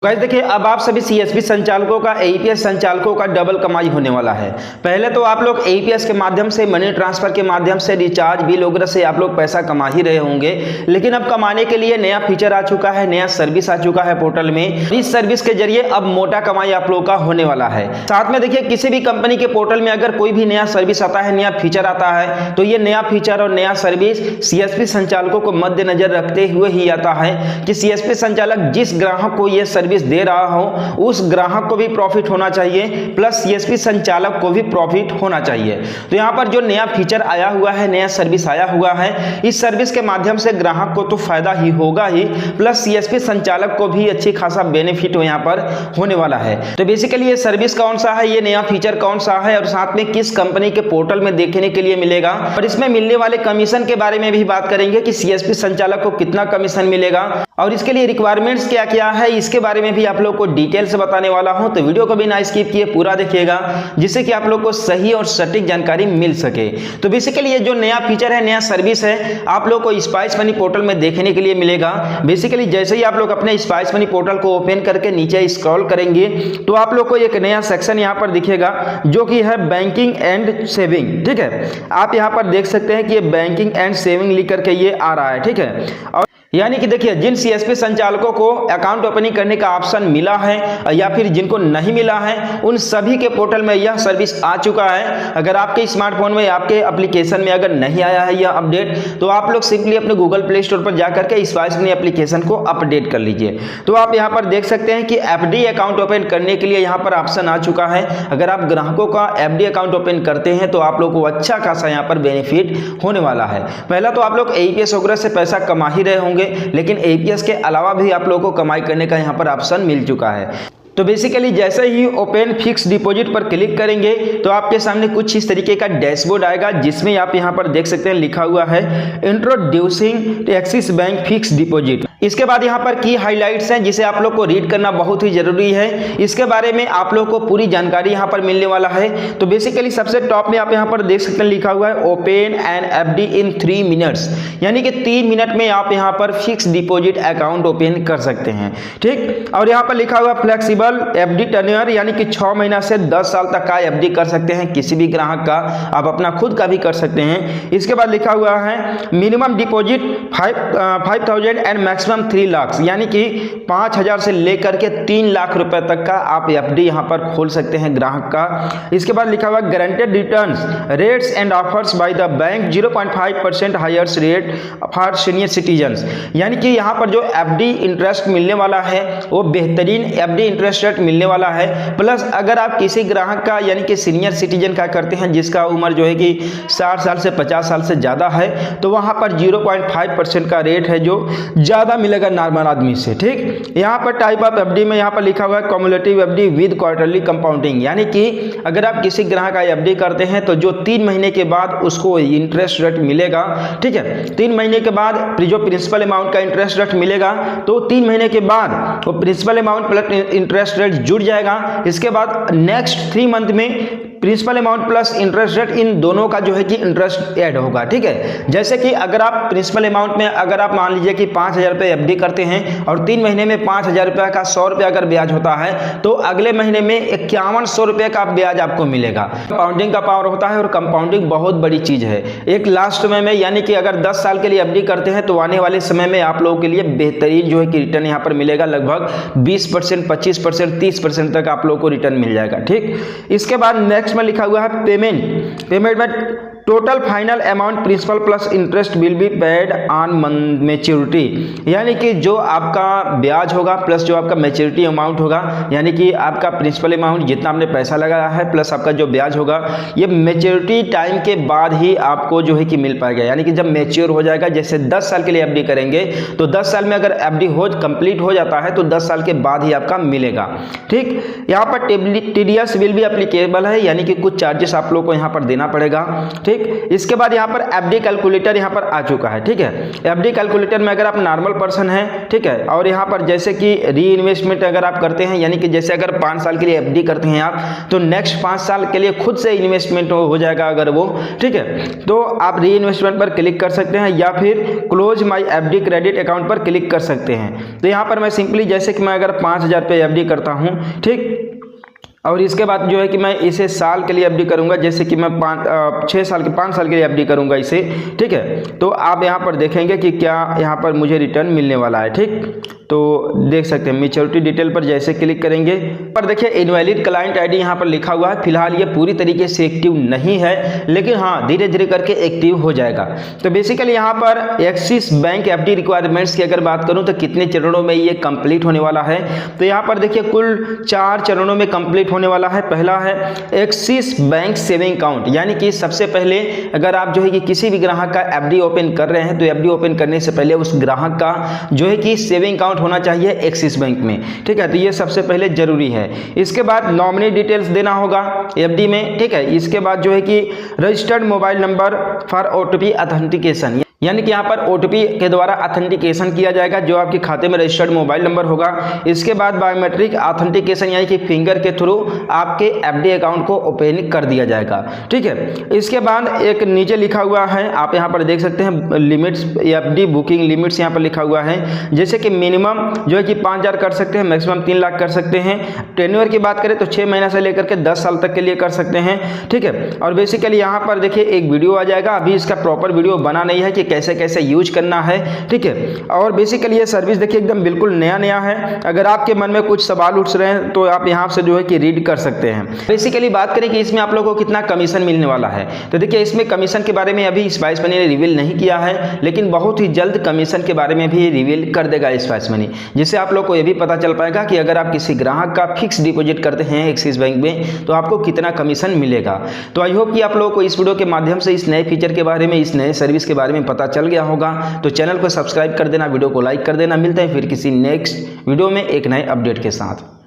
Guys देखिए, अब आप सभी सीएसपी संचालकों का एईपीएस संचालकों का डबल कमाई होने वाला है। पहले तो आप लोग एईपीएस के माध्यम से, मनी ट्रांसफर के माध्यम से, रिचार्ज बिल वगैरह से आप लोग पैसा कमा ही रहे होंगे, लेकिन अब कमाने के लिए नया फीचर आ चुका है, नया सर्विस आ चुका है पोर्टल में। इस सर्विस के जरिए अब मोटा कमाई आप लोगों का होने वाला है। साथ में देखिए, किसी भी कंपनी के पोर्टल में अगर कोई भी नया सर्विस आता है, नया फीचर आता है, तो ये नया फीचर और नया सर्विस सीएसपी संचालकों को मद्देनजर रखते हुए ही आता है कि सीएसपी संचालक जिस ग्राहक को यह सर्विस दे रहा हो उस ग्राहक को भी प्रॉफिट होना चाहिए, प्लस सीएसपी संचालक को भी प्रॉफिट होना चाहिए। तो यहां पर जो नया फीचर आया हुआ है, नया सर्विस आया हुआ है, इस सर्विस के माध्यम से ग्राहक को तो फायदा ही होगा ही, प्लस सीएसपी संचालक को भी अच्छी खासा बेनिफिट यहां पर होने वाला है। तो बेसिकली ये सर्विस कौन सा है, ये नया फीचर कौन सा है और साथ में किस कंपनी के पोर्टल में देखने के लिए मिलेगा, और इसमें मिलने वाले कमीशन के बारे में भी बात करेंगे कि सीएसपी संचालक को कितना कमीशन मिलेगा और इसके लिए रिक्वायरमेंट्स क्या क्या है, इसके बारे में भी आप लोग को डिटेल से बताने वाला हूं। तो वीडियो को बिना स्किप किए पूरा देखिएगा, जिससे कि आप लोग को सही और सटीक जानकारी मिल सके। तो बेसिकली ये जो नया फीचर है, नया सर्विस है, आप लोग को स्पाइस मनी पोर्टल में देखने के लिए मिलेगा। बेसिकली जैसे ही आप लोग अपने स्पाइस मनी पोर्टल को ओपन करके नीचे स्क्रॉल करेंगे तो आप लोग को एक नया सेक्शन यहाँ पर दिखेगा जो कि है बैंकिंग एंड सेविंग। ठीक है, आप यहाँ पर देख सकते हैं कि ये बैंकिंग एंड सेविंग लिख करके ये आ रहा है। ठीक है, और यानी कि देखिए, जिन सीएसपी संचालकों को अकाउंट ओपनिंग करने का ऑप्शन मिला है या फिर जिनको नहीं मिला है, उन सभी के पोर्टल में यह सर्विस आ चुका है। अगर आपके स्मार्टफोन में, आपके एप्लीकेशन में अगर नहीं आया है यह अपडेट, तो आप लोग सिंपली अपने गूगल प्ले स्टोर पर जाकर के स्पाइस मनी एप्लीकेशन को अपडेट कर लीजिए। तो आप यहाँ पर देख सकते हैं कि एफडी अकाउंट ओपन करने के लिए यहाँ पर ऑप्शन आ चुका है। अगर आप ग्राहकों का एफडी अकाउंट ओपन करते हैं तो आप लोग को अच्छा खासा यहाँ पर बेनिफिट होने वाला है। पहला तो आप लोग एईपीएस वगैरह से पैसा कमा ही रहे होंगे, लेकिन एईपीएस के अलावा भी आप लोगों को कमाई करने का यहां पर ऑप्शन मिल चुका है। तो बेसिकली जैसे ही ओपन फिक्स डिपॉजिट पर क्लिक करेंगे तो आपके सामने कुछ इस तरीके का डैशबोर्ड आएगा, जिसमें आप यहां पर देख सकते हैं लिखा हुआ है introducing axis bank fix deposit. इसके बाद यहाँ पर की हाइलाइट्स हैं जिसे आप लोग को रीड करना बहुत ही जरूरी है। इसके बारे में आप लोग को पूरी जानकारी यहाँ पर मिलने वाला है। तो बेसिकली सबसे टॉप में आप यहाँ पर देख सकते हैं लिखा हुआ है ओपन एन एफडी इन 3 मिनट्स, यानी कि 3 मिनट में आप यहाँ पर फिक्स डिपॉजिट अकाउंट ओपन कर सकते हैं। ठीक, और यहाँ पर लिखा हुआ फ्लेक्सिबल एफडी टेन्योर, यानी कि 6 महीना से 10 साल तक का एफडी कर सकते हैं किसी भी ग्राहक का, आप अपना खुद का भी कर सकते हैं। इसके बाद लिखा हुआ है minimum deposit 5,000 and maximum 3 lakh, यानी कि 5,000 से लेकर के 3 लाख रुपए तक का आप एफडी यहां पर खोल सकते हैं ग्राहक का। इसके बाद लिखा हुआ guaranteed returns rates and offers by the bank 0.5% higher rate for senior citizens, यानी कि यहां पर जो एफडी इंटरेस्ट मिलने वाला है वो बेहतरीन एफडी इंटरेस्ट रेट मिलने वाला है। प्लस अगर आप किसी ग्राहक का, यानी कि सीनियर सिटीजन का करते हैं जिसका उम्र जो है कि 60 साल से 50 साल से ज्यादा है, तो वहां पर 0.5% का रेट है जो ज्यादा मिलेगा नॉर्मल आदमी से। ठीक, यहाँ पर टाइप ऑफ एफडी में यहाँ पर लिखा हुआ है cumulative FD with quarterly compounding, यानी कि अगर आप किसी ग्राहक का एफडी करते हैं तो जो 3 महीने के बाद उसको इंटरेस्ट रेट मिलेगा। ठीक है, 3 महीने के बाद जो प्रिंसिपल अमाउंट का इंटरेस्ट रेट मिलेगा, तो 3 महीने के बाद वो principal amount plus interest rate जुड़ जाएगा। इसके बाद नेक्स्ट 3 मंथ में principal amount plus interest rate, इन दोनों का जो है कि इंटरेस्ट ऐड होगा। ठीक है, जैसे कि अगर आप प्रिंसिपल अमाउंट में, अगर आप मान लीजिए कि 5,000 रुपये एफडी करते हैं और 3 महीने में 5,000 रुपये का 100 रुपये अगर ब्याज होता है, तो अगले महीने में 5100 रुपये का ब्याज आपको मिलेगा। कंपाउंडिंग का पावर होता है और कंपाउंडिंग बहुत बड़ी चीज है। एक लास्ट समय में, यानी कि अगर 10 साल के लिए एफडी करते हैं तो आने वाले समय में आप लोगों के लिए बेहतरीन जो है कि रिटर्न यहाँ पर मिलेगा, लगभग 20%, 25%, 30% तक आप लोगों को रिटर्न मिल जाएगा। ठीक, इसके बाद नेक्स्ट में लिखा हुआ है पेमेंट में total final amount principal plus interest will be paid on maturity, यानी कि जो आपका ब्याज होगा प्लस जो आपका मैच्योरिटी अमाउंट होगा, यानी कि आपका प्रिंसिपल अमाउंट जितना आपने पैसा लगाया है प्लस आपका जो ब्याज होगा, ये मैच्योरिटी टाइम के बाद ही आपको जो है कि मिल पाएगा। यानी कि जब मैच्योर हो जाएगा, जैसे 10 साल के लिए एफडी करेंगे तो 10 साल में अगर एफडी कंप्लीट हो जाता है तो 10 साल के बाद ही आपका मिलेगा। ठीक, यहाँ पर टीडीएस विल भी एप्लीकेबल है, यानी कि कुछ चार्जेस आप लोग को यहाँ पर देना पड़ेगा। ठीक, ठीक, इसके बाद यहाँ पर एफडी कैलकुलेटर यहाँ पर आ चुका है। ठीक है, एफडी कैलकुलेटर में अगर आप नॉर्मल पर्सन हैं, ठीक है, और यहाँ पर जैसे कि री इन्वेस्टमेंट अगर आप करते हैं, यानी कि जैसे अगर 5 साल के लिए एफडी करते हैं आप, तो नेक्स्ट 5 साल के लिए खुद से इन्वेस्टमेंट हो जाएगा अगर वो, ठीक है, तो आप री इन्वेस्टमेंट पर क्लिक कर सकते हैं या फिर close my FD credit account पर क्लिक कर सकते हैं। तो यहाँ पर मैं सिंपली जैसे कि मैं अगर 5000 पे एफडी करता हूँ, ठीक, और इसके बाद जो है कि मैं इसे साल के लिए एफडी करूंगा, जैसे कि मैं 5 साल के लिए एफडी करूंगा इसे, ठीक है, तो आप यहाँ पर देखेंगे कि क्या यहाँ पर मुझे रिटर्न मिलने वाला है। ठीक, तो देख सकते हैं मैच्योरिटी डिटेल पर जैसे क्लिक करेंगे पर देखिए इनवैलिड क्लाइंट आईडी यहाँ पर लिखा हुआ है। फिलहाल ये पूरी तरीके से एक्टिव नहीं है, लेकिन हाँ धीरे धीरे करके एक्टिव हो जाएगा। तो बेसिकली यहाँ पर एक्सिस बैंक एफडी रिक्वायरमेंट्स की अगर बात करूँ तो कितने चरणों में ये कंप्लीट होने वाला है, तो यहाँ पर देखिए कुल 4 चरणों में कंप्लीट होने वाला है। पहला है एक्सिस बैंक सेविंग अकाउंट, यानी कि सबसे पहले अगर आप जो है कि किसी भी ग्राहक का एफडी ओपन कर रहे हैं तो एफडी ओपन करने से पहले उस ग्राहक का जो है कि सेविंग अकाउंट होना चाहिए एक्सिस बैंक में। ठीक है, तो ये सबसे पहले जरूरी है। इसके बाद नॉमिनी डिटेल्स देना होगा एफडी में। ठीक है, इसके बाद जो है कि registered mobile number for OTP authentication, यानी कि यहाँ पर ओटीपी के द्वारा ऑथेंटिकेशन किया जाएगा जो आपके खाते में रजिस्टर्ड मोबाइल नंबर होगा। इसके बाद बायोमेट्रिक ऑथेंटिकेशन यानी कि फिंगर के थ्रू आपके एफडी अकाउंट को ओपन कर दिया जाएगा। ठीक है, इसके बाद एक नीचे लिखा हुआ है, आप यहाँ पर देख सकते हैं लिमिट्स, एफडी बुकिंग लिमिट्स यहाँ पर लिखा हुआ है, जैसे कि मिनिमम जो है कि 5000 कर सकते हैं, मैक्सिमम 3 लाख कर सकते हैं। टेन्योर की बात करें तो 6 महीना से लेकर के 10 साल तक के लिए कर सकते हैं। ठीक है, और बेसिकली यहाँ पर देखिए एक वीडियो आ जाएगा, अभी इसका प्रॉपर वीडियो बना नहीं है कि कैसे कैसे यूज करना है। ठीक है, और बेसिकली ये सर्विस देखिए एकदम बिल्कुल नया है। अगर आपके मन में कुछ सवाल उठ रहे हैं तो आप यहाँ से जो है कि रीड कर सकते हैं। बेसिकली बात करें कि इसमें आप लोगों को कितना कमीशन मिलने वाला है, तो देखिए इसमें कमीशन के बारे में अभी स्पाइस मनी ने रिवील नहीं किया है, लेकिन बहुत ही जल्द कमीशन के बारे में भी रिवील कर देगा स्पाइस मनी, जिससे आप लोग को यह भी पता चल पाएगा कि अगर आप किसी ग्राहक का फिक्स डिपॉजिट करते हैं एक्सिस बैंक में तो आपको कितना कमीशन मिलेगा। तो आई होप कि आप लोगों को इस वीडियो के माध्यम से इस नए फीचर के बारे में, इस नए सर्विस के बारे में पता चल गया होगा। तो चैनल को सब्सक्राइब कर देना, वीडियो को लाइक कर देना। मिलते हैं फिर किसी नेक्स्ट वीडियो में एक नए अपडेट के साथ।